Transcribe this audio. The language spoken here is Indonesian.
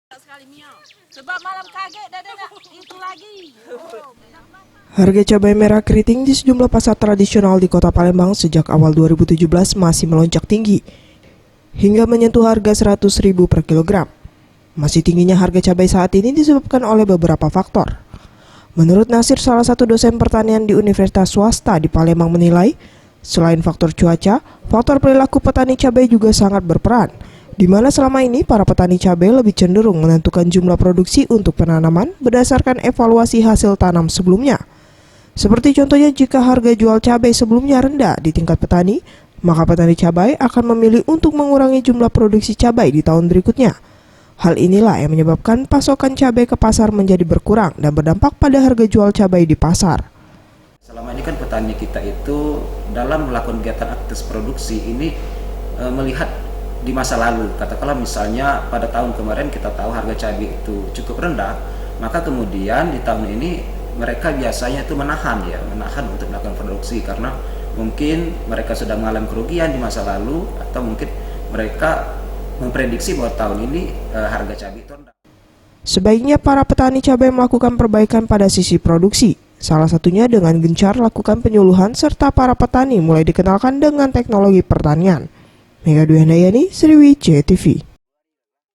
Sebab malam kaget dan itu lagi. Harga cabai merah keriting di sejumlah pasar tradisional di Kota Palembang sejak awal 2017 masih melonjak tinggi, hingga menyentuh harga Rp100.000 per kilogram. Masih tingginya harga cabai saat ini disebabkan oleh beberapa faktor. Menurut Nasir, salah satu dosen pertanian di Universitas Swasta di Palembang menilai, selain faktor cuaca, faktor perilaku petani cabai juga sangat berperan, di mana selama ini para petani cabai lebih cenderung menentukan jumlah produksi untuk penanaman berdasarkan evaluasi hasil tanam sebelumnya. Seperti contohnya, jika harga jual cabai sebelumnya rendah di tingkat petani, maka petani cabai akan memilih untuk mengurangi jumlah produksi cabai di tahun berikutnya. Hal inilah yang menyebabkan pasokan cabai ke pasar menjadi berkurang dan berdampak pada harga jual cabai di pasar. Selama ini kan petani kita itu dalam melakukan kegiatan aktivitas produksi ini melihat di masa lalu. Katakanlah misalnya pada tahun kemarin kita tahu harga cabai itu cukup rendah, maka kemudian di tahun ini mereka biasanya itu menahan untuk melakukan produksi karena mungkin mereka sudah mengalami kerugian di masa lalu atau mungkin mereka memprediksi bahwa tahun ini harga cabai itu rendah. Sebaiknya para petani cabai melakukan perbaikan pada sisi produksi, salah satunya dengan gencar lakukan penyuluhan serta para petani mulai dikenalkan dengan teknologi pertanian. Mega Dwi Handayani, Sriwijaya TV.